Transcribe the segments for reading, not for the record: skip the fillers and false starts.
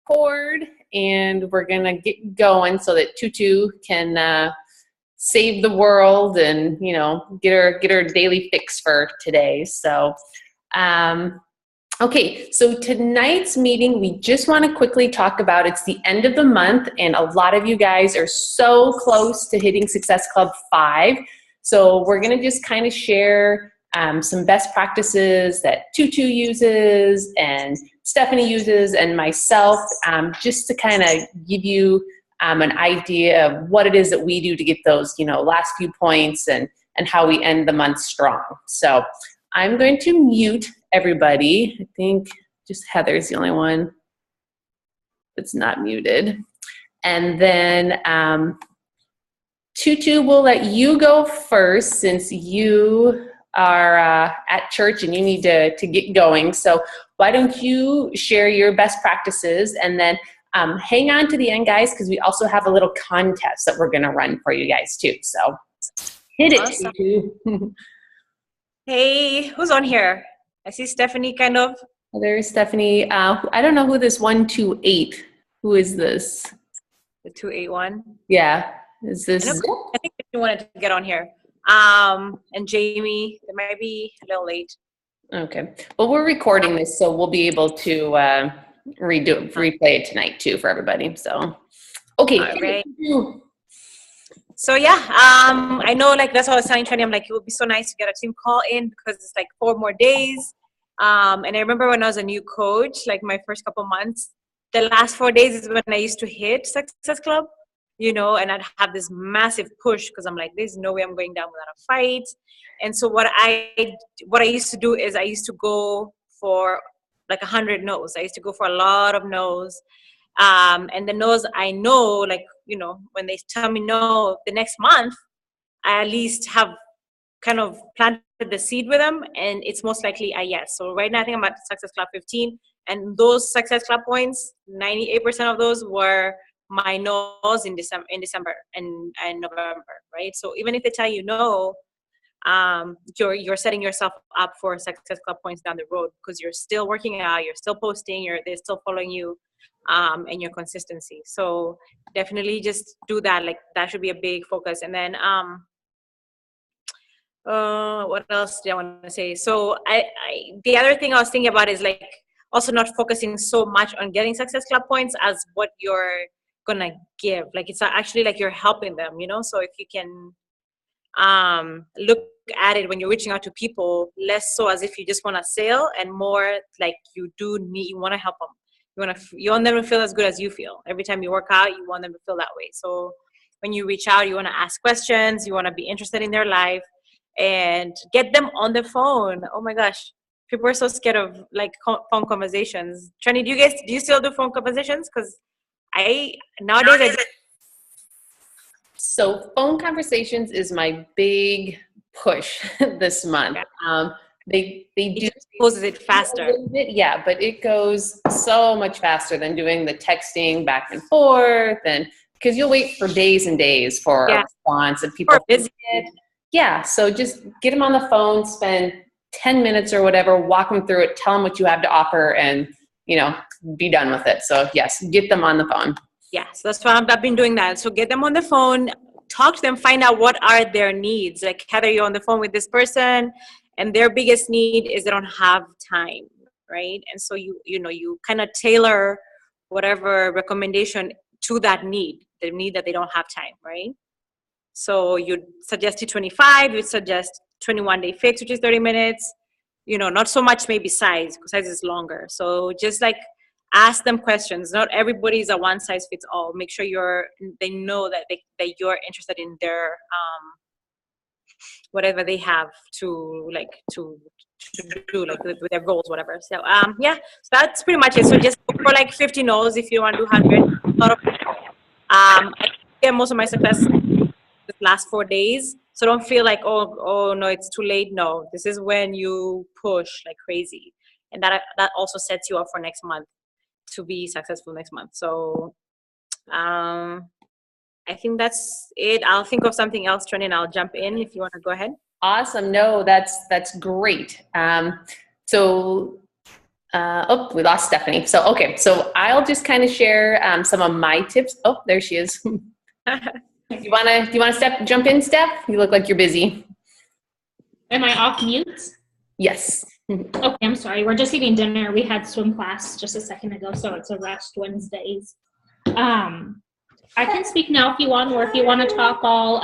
record, and we're gonna get going so that Tutu can save the world and get her daily fix for today. So, okay, so tonight's meeting, we just want to quickly talk about, it's the end of the month, and a lot of you guys are so close to hitting Success Club 5. So we're going to just kind of share some best practices that Tutu uses and Stephanie uses and myself, just to kind of give you an idea of what it is that we do to get those last few points and how we end the month strong. So I'm going to mute everybody. I think just Heather's the only one that's not muted. And then Tutu, will let you go first since you are at church and you need to get going. So why don't you share your best practices, and then hang on to the end, guys, because we also have a little contest that we're going to run for you guys too. So hit it, awesome. Tutu. Hey, who's on here? I see Stephanie kind of. Oh, there's Stephanie. I don't know who this 128. Who is this? The 281? Yeah. Is this? I think you wanted to get on here. And Jamie, it might be a little late. Okay. Well, we're recording this, so we'll be able to replay it tonight too for everybody. So, okay. All right. So yeah, I know, like, that's what I was telling Trini. I'm like, it would be so nice to get a team call in because it's like 4 more days. And I remember when I was a new coach, like my first couple months, the last 4 days is when I used to hit Success Club, and I'd have this massive push because I'm like, there's no way I'm going down without a fight. And so what I used to do is I used to go for like 100 no's. I used to go for a lot of no's. And the no's, I know, like, when they tell me no the next month, I at least have kind of planted the seed with them, and it's most likely a yes. So right now I think I'm at Success Club 15, and those Success Club points, 98% of those were my no's in December and November, right? So even if they tell you no, you're setting yourself up for Success Club points down the road because you're still working out, you're still posting, they're still following you, and your consistency. So definitely just do that. Like, that should be a big focus. And then what else do I want to say? So the other thing I was thinking about is like also not focusing so much on getting Success Club points as what you're gonna give. Like, it's actually like you're helping them, so if you can look at it when you're reaching out to people, less so as if you just want to sell, and more like you want to help them. You want them to feel as good as you feel. Every time you work out, you want them to feel that way. So when you reach out, you want to ask questions, you want to be interested in their life, and get them on the phone. Oh my gosh, people are so scared of like phone conversations. Trini, do you still do phone conversations? Because nowadays So phone conversations is my big push this month. Yeah. They do poses it faster. Yeah, but it goes so much faster than doing the texting back and forth, and because you'll wait for days and days for a response, and people are busy. Yeah, so just get them on the phone, spend 10 minutes or whatever, walk them through it, tell them what you have to offer, and be done with it. So yes, get them on the phone. Yeah, so that's why I've been doing that. So get them on the phone, talk to them, find out what are their needs. Like, Heather, you're on the phone with this person, and their biggest need is they don't have time, right? And so you kind of tailor whatever recommendation to that need, the need that they don't have time, right? So you'd suggest T25, you'd suggest 21-day fix, which is 30 minutes. Not so much maybe size, because size is longer. So just like ask them questions. Not everybody is a one size fits all. Make sure they know that you're interested in their whatever they have to do, like with their goals, whatever. So so that's pretty much it. So just go for like 50 no's if you want to do 100. I get most of my success the last 4 days. So don't feel like, oh no, it's too late. No, this is when you push like crazy, and that also sets you up for next month to be successful next month. So I think that's it. I'll think of something else, Trini, and I'll jump in if you want to go ahead. Awesome. No, that's great. So Oh, we lost Stephanie. So, okay. So I'll just kind of share some of my tips. Oh, there she is. Do you want to jump in, Steph? You look like you're busy. Am I off mute? Yes. Okay, I'm sorry. We're just eating dinner. We had swim class just a second ago, so it's a rest Wednesdays. I can speak now if you want, or if you want to talk, I'll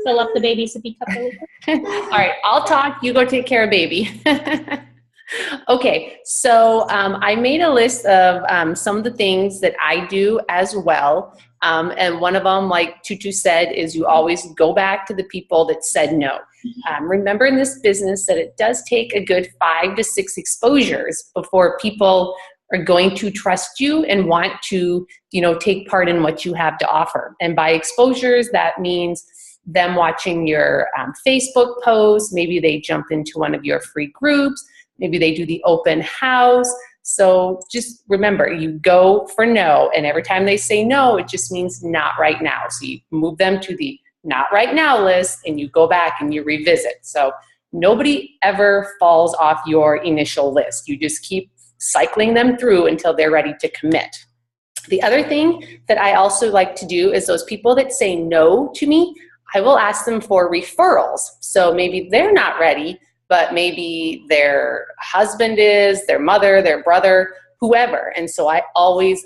fill up the baby sippy cup really quick. All right, I'll talk. You go take care of baby. Okay, so I made a list of some of the things that I do as well. And one of them, like Tutu said, is you always go back to the people that said no. Remember in this business that it does take a good 5 to 6 exposures before people are going to trust you and want to, take part in what you have to offer. And by exposures, that means them watching your Facebook posts. Maybe they jump into one of your free groups. Maybe they do the open house. So just remember, you go for no, and every time they say no, it just means not right now. So you move them to the not right now list, and you go back and you revisit. So nobody ever falls off your initial list. You just keep cycling them through until they're ready to commit. The other thing that I also like to do is those people that say no to me, I will ask them for referrals. So maybe they're not ready, but maybe their husband is, their mother, their brother, whoever. And so I always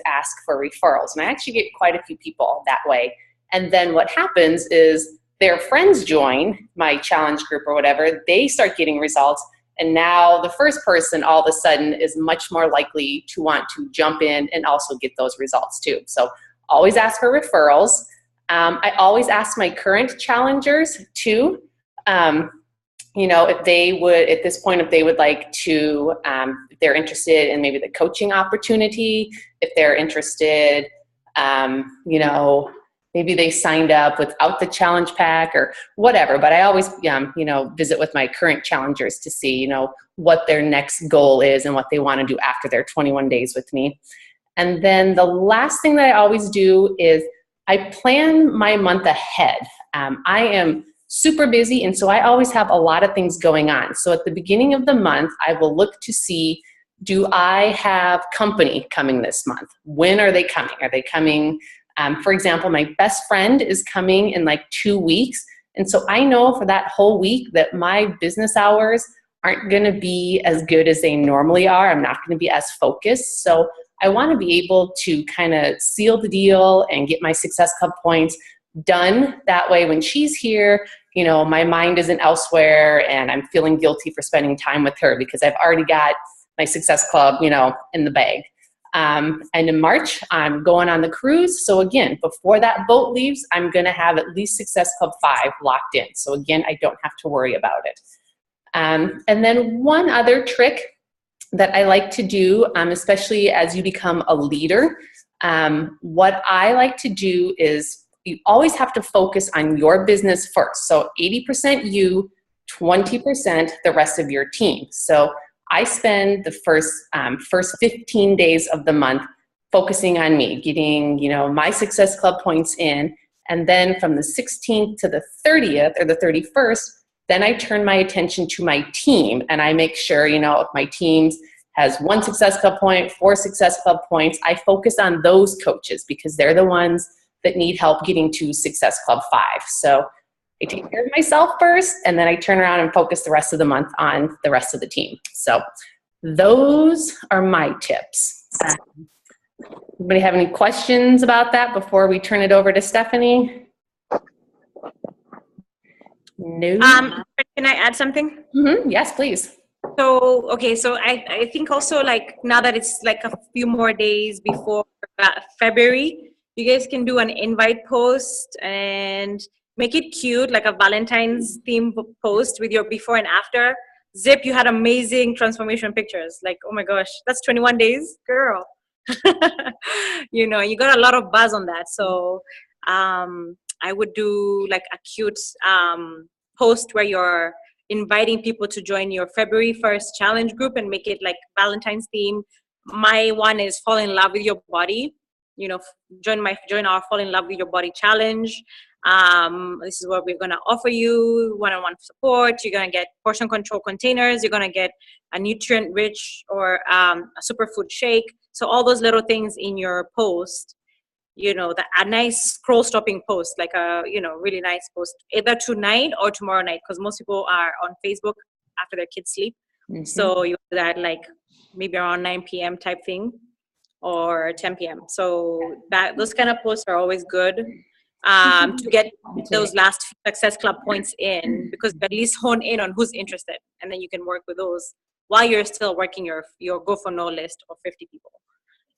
ask for referrals. And I actually get quite a few people that way. And then what happens is their friends join my challenge group or whatever, they start getting results. And now the first person all of a sudden is much more likely to want to jump in and also get those results too. So always ask for referrals. I always ask my current challengers too, if they would, at this point, if they would like to, if they're interested in maybe the coaching opportunity, if they're interested, maybe they signed up without the challenge pack or whatever. But I always, visit with my current challengers to see, what their next goal is and what they want to do after their 21 days with me. And then the last thing that I always do is I plan my month ahead. I am super busy, and so I always have a lot of things going on. So at the beginning of the month, I will look to see, do I have company coming this month? When are they coming? Are they coming, for example, my best friend is coming in like 2 weeks. And so I know for that whole week that my business hours aren't going to be as good as they normally are. I'm not going to be as focused. So I want to be able to kind of seal the deal and get my Success Club points done. That way, when she's here, my mind isn't elsewhere and I'm feeling guilty for spending time with her because I've already got my Success Club, in the bag. And in March, I'm going on the cruise. So again, before that boat leaves, I'm going to have at least Success Club 5 locked in. So again, I don't have to worry about it. And then one other trick that I like to do, especially as you become a leader, what I like to do is you always have to focus on your business first. So 80% you, 20% the rest of your team. So I spend the first 15 days of the month focusing on me, getting, my Success Club points in. And then from the 16th to the 30th or the 31st, then I turn my attention to my team. And I make sure, if my team has 1 Success Club point, 4 Success Club points, I focus on those coaches because they're the ones that need help getting to Success Club 5. So I take care of myself first, and then I turn around and focus the rest of the month on the rest of the team. So those are my tips. Anybody have any questions about that before we turn it over to Stephanie? No. Can I add something? Mm-hmm. Yes, please. So, okay, so I think also like now that it's like a few more days before February, you guys can do an invite post and make it cute, like a Valentine's theme post with your before and after. Zip, you had amazing transformation pictures. Like, oh my gosh, that's 21 days, girl. You got a lot of buzz on that. So I would do like a cute post where you're inviting people to join your February 1st challenge group and make it like Valentine's theme. My one is fall in love with your body. Join our fall in love with your body challenge. This is what we're going to offer you: one-on-one support. You're going to get portion control containers. You're going to get a nutrient-rich or a superfood shake. So all those little things in your post, a nice scroll-stopping post, like a really nice post, either tonight or tomorrow night, because most people are on Facebook after their kids sleep. Mm-hmm. So you do that like maybe around 9 p.m. type thing or 10 p.m. So those kind of posts are always good to get those last few Success Club points in, because you at least hone in on who's interested, and then you can work with those while you're still working your Go For No list of 50 people.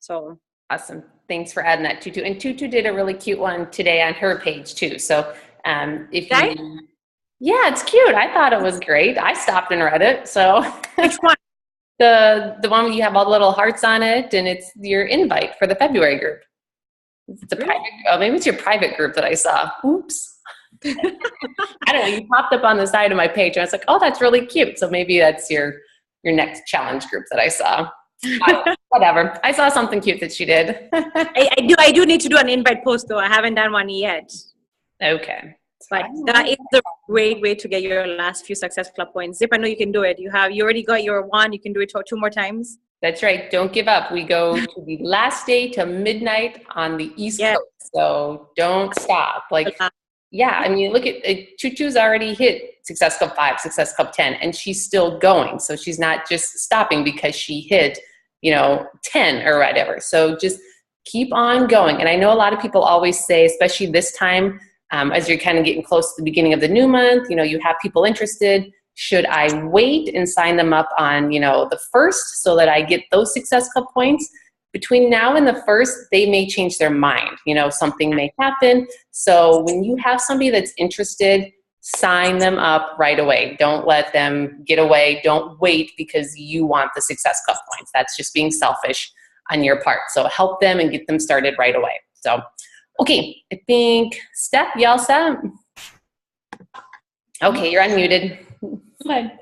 So awesome. Thanks for adding that, Tutu. And Tutu did a really cute one today on her page too. So yeah, it's cute. I thought it was great. I stopped and read it. So which one? The one where you have all the little hearts on it, and it's your invite for the February group. It's a private. Oh, maybe it's your private group that I saw. Oops. I don't know. You popped up on the side of my page, and I was like, "Oh, that's really cute." So maybe that's your next challenge group that I saw. Whatever. I saw something cute that she did. I do need to do an invite post though. I haven't done one yet. Okay. But that is a great way to get your last few Success Club points. Zip, I know you can do it. You already got your one. You can do it 2 more times. That's right. Don't give up. We go to the last day to midnight on the East Coast. So don't stop. Yeah, I mean, look at Tutu's already hit Success Club 5, Success Club 10, and she's still going. So she's not just stopping because she hit, 10 or whatever. So just keep on going. And I know a lot of people always say, especially this time, as you're kind of getting close to the beginning of the new month, you have people interested. Should I wait and sign them up on, the 1st so that I get those Success Club points? Between now and the 1st, they may change their mind. Something may happen. So when you have somebody that's interested, sign them up right away. Don't let them get away. Don't wait because you want the Success Club points. That's just being selfish on your part. So help them and get them started right away. So, okay, I think, Steph, you all set? Okay, you're unmuted. Okay.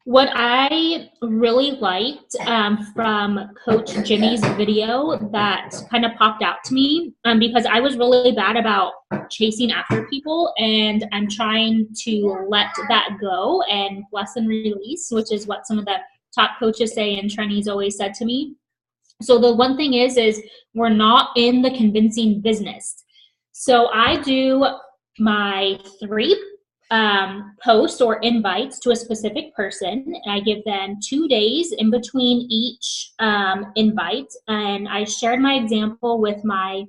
What I really liked from Coach Jimmy's video that kind of popped out to me, because I was really bad about chasing after people, and I'm trying to let that go and bless and release, which is what some of the top coaches say, and Trini's always said to me. So the one thing is we're not in the convincing business. So I do my 3 posts or invites to a specific person, and I give them 2 days in between each invite. And I shared my example with my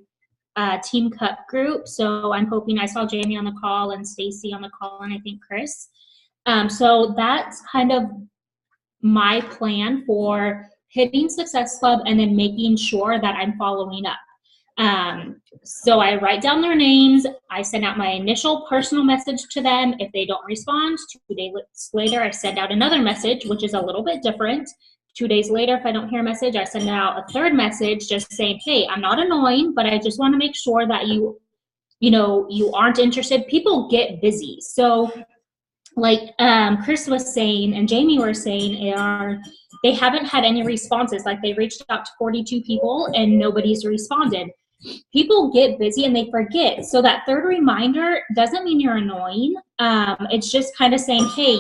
Team Cup group. So I'm hoping, I saw Jamie on the call and Stacy on the call, and I think Chris. So that's kind of my plan for hitting Success Club and then making sure that I'm following up. So I write down their names. I send out my initial personal message to them. If they don't respond, 2 days later, I send out another message, which is a little bit different. 2 days later, if I don't hear a message, I send out a 3rd message just saying, hey, I'm not annoying, but I just want to make sure that you aren't interested. People get busy. So like Chris was saying and Jamie were saying, they haven't had any responses. Like they reached out to 42 people and nobody's responded. People get busy and they forget. So that 3rd reminder doesn't mean you're annoying. It's just kind of saying, hey,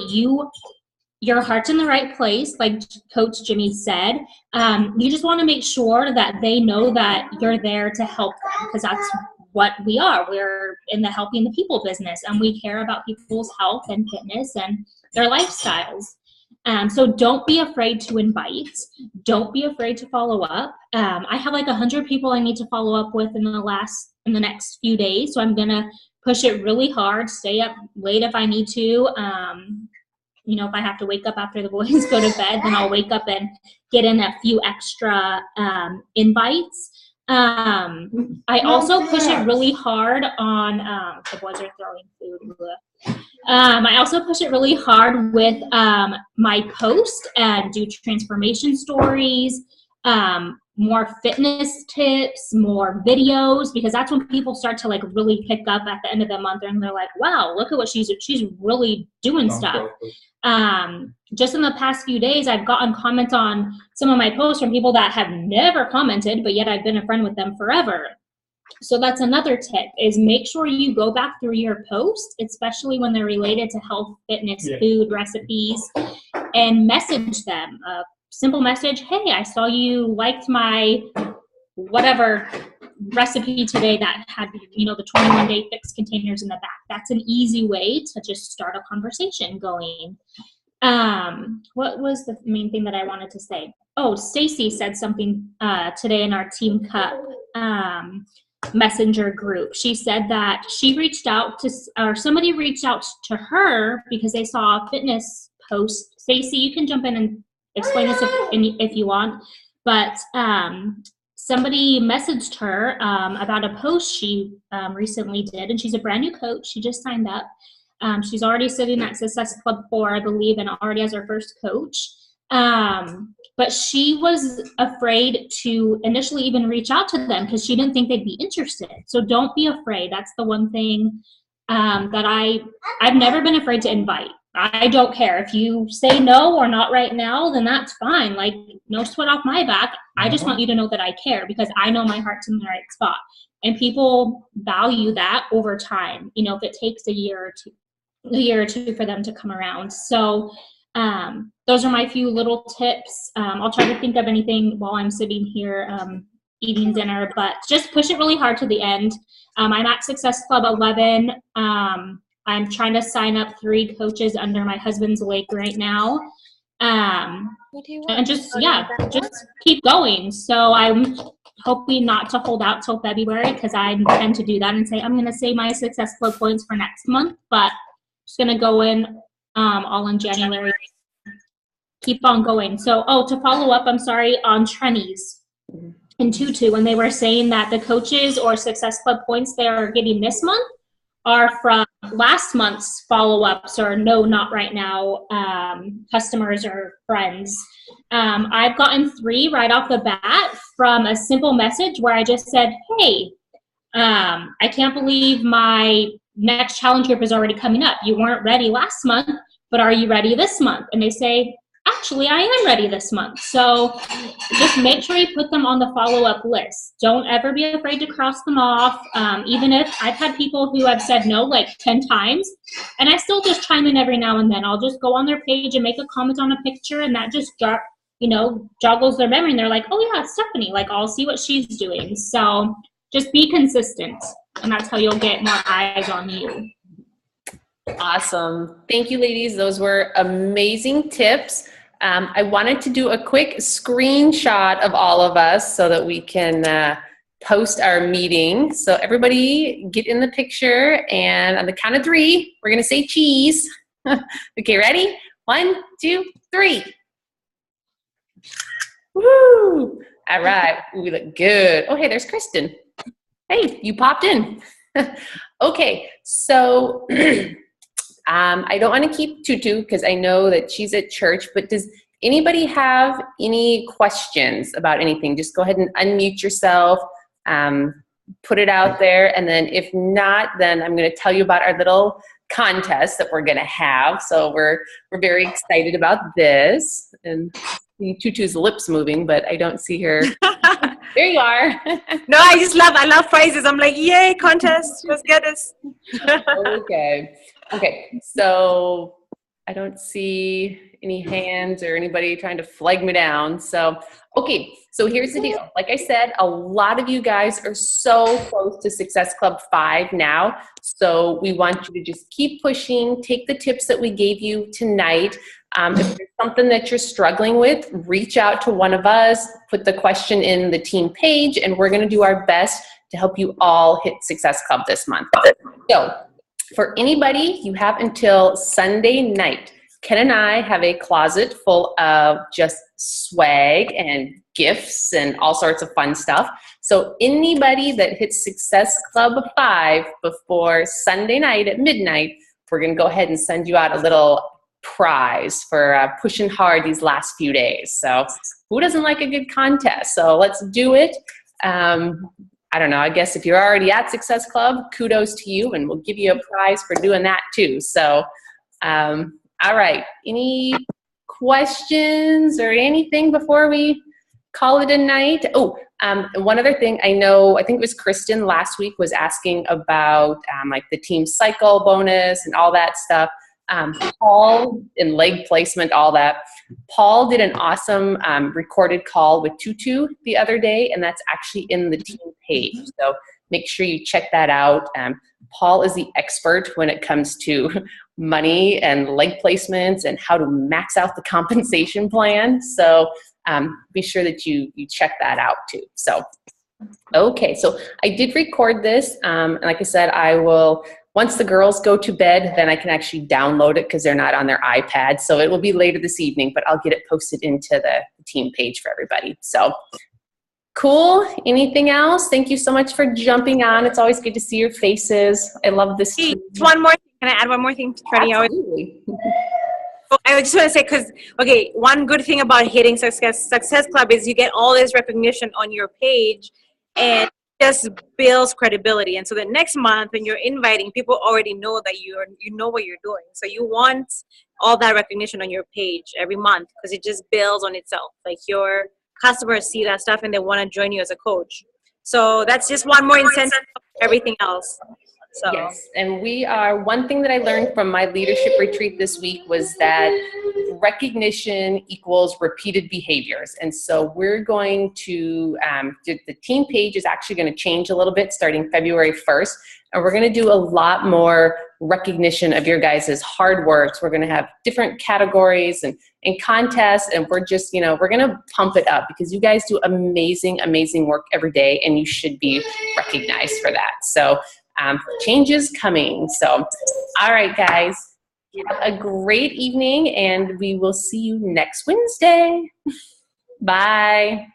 your heart's in the right place, like Coach Jimmy said. You just want to make sure that they know that you're there to help them, because that's what we are. We're in the helping the people business, and we care about people's health and fitness and their lifestyles. So don't be afraid to invite. Don't be afraid to follow up. I have like 100 people I need to follow up with in the next few days. So I'm going to push it really hard, stay up late if I need to. If I have to wake up after the boys go to bed, then I'll wake up and get in a few extra invites. I also push it really hard on, the boys are throwing food. I also push it really hard with my post and do transformation stories, more fitness tips, more videos, because that's when people start to like really pick up at the end of the month, and they're like, wow, look at what she's really doing stuff. Just in the past few days, I've gotten comments on some of my posts from people that have never commented, but yet I've been a friend with them forever. So that's another tip, is make sure you go back through your posts, especially when they're related to health, fitness, food, recipes, and message them. A simple message, hey, I saw you liked my whatever recipe today that had, you know, the 21-day fixed containers in the back. That's an easy way to just start a conversation going. What was the main thing that I wanted to say? Oh, Stacy said something today in our Team Cup messenger group. She said that she reached out to, or somebody reached out to her because they saw a fitness post. Stacy, you can jump in and explain this if you want, but somebody messaged her about a post she recently did, and she's a brand new coach. She just signed up. She's already sitting at Success Club 4, I believe, and already has her first coach. But she was afraid to initially even reach out to them because she didn't think they'd be interested. So don't be afraid. That's the one thing that I've never been afraid to invite. I don't care. If you say no or not right now, then that's fine. Like, no sweat off my back. I just want you to know that I care because I know my heart's in the right spot. And people value that over time. You know, if it takes a year or two for them to come around. So those are my few little tips. I'll try to think of anything while I'm sitting here eating dinner, but just push it really hard to the end. I'm at Success Club 11. I'm trying to sign up 3 coaches under my husband's lake right now. And just keep going. So I'm hoping not to hold out till February because I intend to do that and say, I'm going to save my Success Club points for next month, but just going to go in all in January. Keep on going. So, to follow up, I'm sorry, on Trenny's and Tutu, when they were saying that the coaches or Success Club points they are getting this month are from last month's follow-ups or no, not right now customers or friends. I've gotten 3 right off the bat from a simple message where I just said, hey, I can't believe my next challenge group is already coming up. You weren't ready last month, but are you ready this month? And they say, actually, I am ready this month. So just make sure you put them on the follow-up list. Don't ever be afraid to cross them off. Even if I've had people who have said no like 10 times, and I still just chime in every now and then. I'll just go on their page and make a comment on a picture, and that just joggles their memory, and they're like, oh yeah, it's Stephanie. Like, I'll see what she's doing. So just be consistent, and that's how you'll get more eyes on you. Awesome. Thank you, ladies. Those were amazing tips. I wanted to do a quick screenshot of all of us so that we can post our meeting. So everybody get in the picture, and on the count of 3, we're going to say cheese. Okay, ready? 1, 2, 3. Woo! All right. Ooh, we look good. Oh, hey, there's Kristen. Hey, you popped in. Okay, so I don't want to keep Tutu because I know that she's at church, but does anybody have any questions about anything? Just go ahead and unmute yourself, put it out there, and then if not, then I'm going to tell you about our little contest that we're going to have. So we're very excited about this. And Tutu's lips moving, but I don't see her. There you are. No, I love prizes. I'm like, yay, contest. Let's get this. Okay. So I don't see any hands or anybody trying to flag me down. So, okay. So here's the deal. Like I said, a lot of you guys are so close to Success Club 5 now. So we want you to just keep pushing, take the tips that we gave you tonight. If there's something that you're struggling with, reach out to one of us, put the question in the team page, and we're going to do our best to help you all hit Success Club this month. So for anybody, you have until Sunday night. Ken and I have a closet full of just swag and gifts and all sorts of fun stuff. So anybody that hits Success Club 5 before Sunday night at midnight, we're going to go ahead and send you out a little prize for pushing hard these last few days. So who doesn't like a good contest? So let's do it. I don't know, I guess if you're already at Success Club, kudos to you, and we'll give you a prize for doing that too. So, all right, any questions or anything before we call it a night? Oh, One other thing, I think it was Kristen last week was asking about like the team cycle bonus and all that stuff. Paul and leg placement, all that. Paul did an awesome recorded call with Tutu the other day, and that's actually in the team page. So make sure you check that out. Paul is the expert when it comes to money and leg placements and how to max out the compensation plan. So be sure that you check that out too. So, okay, so I did record this. And like I said, I will, once the girls go to bed, then I can actually download it because they're not on their iPad. So it will be later this evening, but I'll get it posted into the team page for everybody. So cool. Anything else? Thank you so much for jumping on. It's always good to see your faces. I love this. Hey, one more thing. Can I add one more thing, Trini? Absolutely. I just want to say, because, okay, one good thing about hitting Success Club is you get all this recognition on your page, and it just builds credibility. And so the next month when you're inviting, people already know that you know what you're doing. So you want all that recognition on your page every month because it just builds on itself. Like your customers see that stuff and they want to join you as a coach. So that's just one more incentive for everything else. So. Yes, and one thing that I learned from my leadership retreat this week was that recognition equals repeated behaviors. And so we're going to, the team page is actually going to change a little bit starting February 1st. And we're going to do a lot more recognition of your guys' hard works. We're going to have different categories and contests, and we're just, we're going to pump it up because you guys do amazing, amazing work every day, and you should be recognized for that. So change is coming. So, all right, guys, have a great evening, and we will see you next Wednesday. Bye.